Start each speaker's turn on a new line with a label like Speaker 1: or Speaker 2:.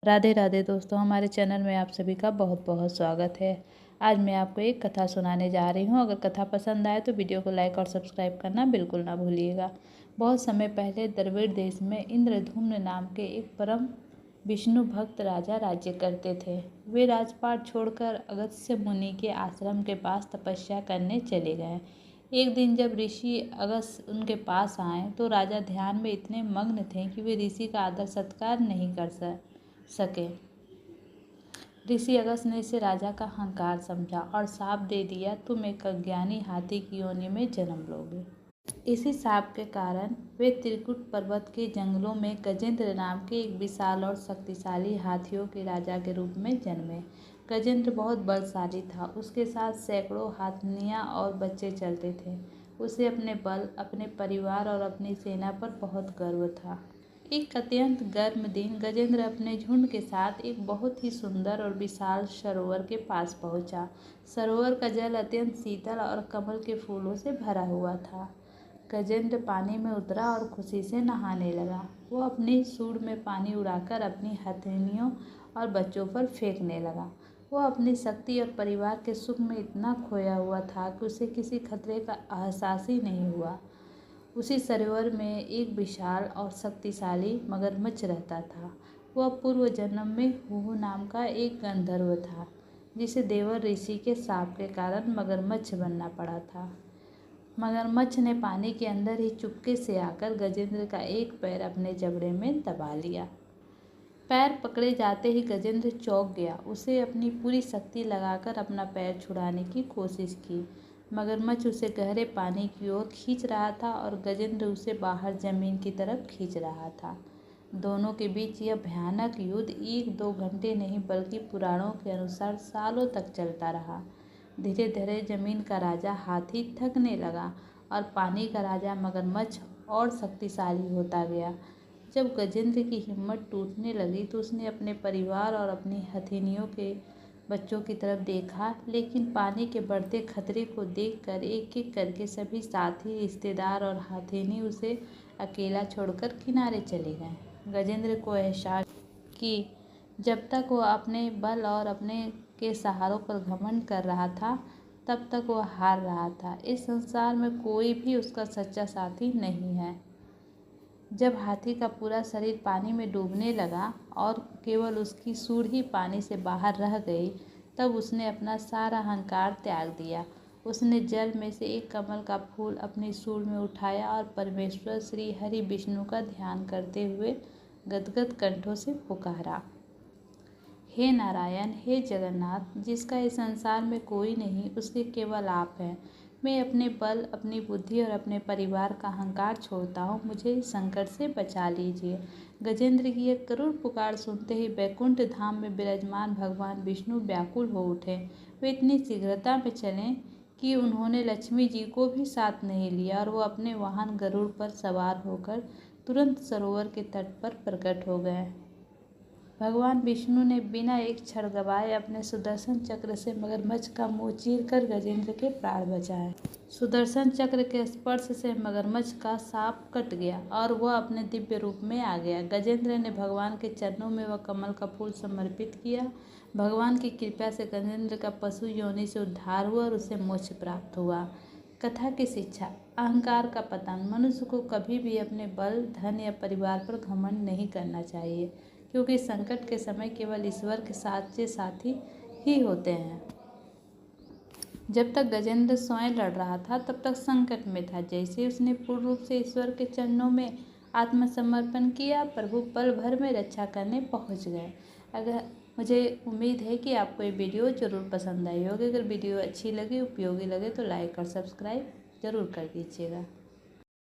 Speaker 1: राधे राधे दोस्तों, हमारे चैनल में आप सभी का बहुत बहुत स्वागत है। आज मैं आपको एक कथा सुनाने जा रही हूँ। अगर कथा पसंद आए तो वीडियो को लाइक और सब्सक्राइब करना बिल्कुल ना भूलिएगा। बहुत समय पहले द्रविड़ देश में इंद्रधुम्न नाम के एक परम विष्णु भक्त राजा राज्य करते थे। वे राजपाट छोड़कर अगस्त्य मुनि के आश्रम के पास तपस्या करने चले गए। एक दिन जब ऋषि अगस्त्य उनके पास आए तो राजा ध्यान में इतने मग्न थे कि वे ऋषि का आदर सत्कार नहीं कर सके। ऋषि अगस्त्य ने इसे राजा का अहंकार समझा और शाप दे दिया, तुम एक अज्ञानी हाथी की योनि में जन्म लोगे। इसी शाप के कारण वे त्रिकुट पर्वत के जंगलों में गजेंद्र नाम के एक विशाल और शक्तिशाली हाथियों के राजा के रूप में जन्मे। गजेंद्र बहुत बलशाली था, उसके साथ सैकड़ों हाथियां और बच्चे चलते थे। उसे अपने बल, अपने परिवार और अपनी सेना पर बहुत गर्व था। एक अत्यंत गर्म दिन गजेंद्र अपने झुंड के साथ एक बहुत ही सुंदर और विशाल सरोवर के पास पहुंचा। सरोवर का जल अत्यंत शीतल और कमल के फूलों से भरा हुआ था। गजेंद्र पानी में उतरा और खुशी से नहाने लगा। वो अपनी सूंड में पानी उड़ाकर अपनी हथेलियों और बच्चों पर फेंकने लगा। वो अपनी शक्ति और परिवार के सुख में इतना खोया हुआ था कि उसे किसी खतरे का एहसास ही नहीं हुआ। उसी सरोवर में एक विशाल और शक्तिशाली मगरमच्छ रहता था। वह पूर्व जन्म में हुहु नाम का एक गंधर्व था, जिसे देवर ऋषि के शाप के कारण मगरमच्छ बनना पड़ा था। मगरमच्छ ने पानी के अंदर ही चुपके से आकर गजेंद्र का एक पैर अपने जबड़े में दबा लिया। पैर पकड़े जाते ही गजेंद्र चौंक गया। उसे अपनी पूरी शक्ति लगाकर अपना पैर छुड़ाने की कोशिश की। मगरमच्छ उसे गहरे पानी की ओर खींच रहा था और गजेंद्र उसे बाहर जमीन की तरफ खींच रहा था। दोनों के बीच यह भयानक युद्ध 1-2 घंटे नहीं बल्कि पुराणों के अनुसार सालों तक चलता रहा। धीरे धीरे जमीन का राजा हाथी थकने लगा और पानी का राजा मगरमच्छ और शक्तिशाली होता गया। जब गजेंद्र की हिम्मत टूटने लगी तो उसने अपने परिवार और अपनी हथेलियों के बच्चों की तरफ देखा, लेकिन पानी के बढ़ते खतरे को देखकर एक एक करके सभी साथी, रिश्तेदार और हथेली उसे अकेला छोड़कर किनारे चले गए। गजेंद्र को एहसास कि जब तक वह अपने बल और अपने के सहारों पर घमंड कर रहा था, तब तक वह हार रहा था। इस संसार में कोई भी उसका सच्चा साथी नहीं है। जब हाथी का पूरा शरीर पानी में डूबने लगा और केवल उसकी सूंड ही पानी से बाहर रह गई, तब उसने अपना सारा अहंकार त्याग दिया। उसने जल में से एक कमल का फूल अपनी सूंड में उठाया और परमेश्वर श्री हरि विष्णु का ध्यान करते हुए गदगद कंठों से पुकारा, हे नारायण, हे जगन्नाथ, जिसका इस संसार में कोई नहीं, उसके केवल आप हैं। मैं अपने बल, अपनी बुद्धि और अपने परिवार का अहंकार छोड़ता हूँ, मुझे इस संकट से बचा लीजिए। गजेंद्र की यह करुण पुकार सुनते ही बैकुंठ धाम में विराजमान भगवान विष्णु व्याकुल हो उठे। वे इतनी शीघ्रता में चले कि उन्होंने लक्ष्मी जी को भी साथ नहीं लिया और वो अपने वाहन गरुड़ पर सवार होकर तुरंत सरोवर के तट पर प्रकट हो गए। भगवान विष्णु ने बिना एक क्षण गवाए अपने सुदर्शन चक्र से मगरमच्छ का मुंह चीरकर गजेंद्र के प्राण बचाए। सुदर्शन चक्र के स्पर्श से मगरमच्छ का सांप कट गया और वह अपने दिव्य रूप में आ गया। गजेंद्र ने भगवान के चरणों में वह कमल का फूल समर्पित किया। भगवान की कृपा से गजेंद्र का पशु योनि से उद्धार हुआ और उसे मोक्ष प्राप्त हुआ। कथा की शिक्षा: अहंकार का पतन। मनुष्य को कभी भी अपने बल, धन या परिवार पर घमंड नहीं करना चाहिए, क्योंकि संकट के समय केवल ईश्वर के सच्चे साथी ही होते हैं। जब तक गजेंद्र स्वयं लड़ रहा था तब तक संकट में था। जैसे उसने पूर्ण रूप से ईश्वर के चरणों में आत्मसमर्पण किया, प्रभु पल भर में रक्षा करने पहुंच गए। अगर मुझे उम्मीद है कि आपको ये वीडियो ज़रूर पसंद आई होगी। अगर वीडियो अच्छी लगी, उपयोगी लगे तो लाइक और सब्सक्राइब ज़रूर कर दीजिएगा।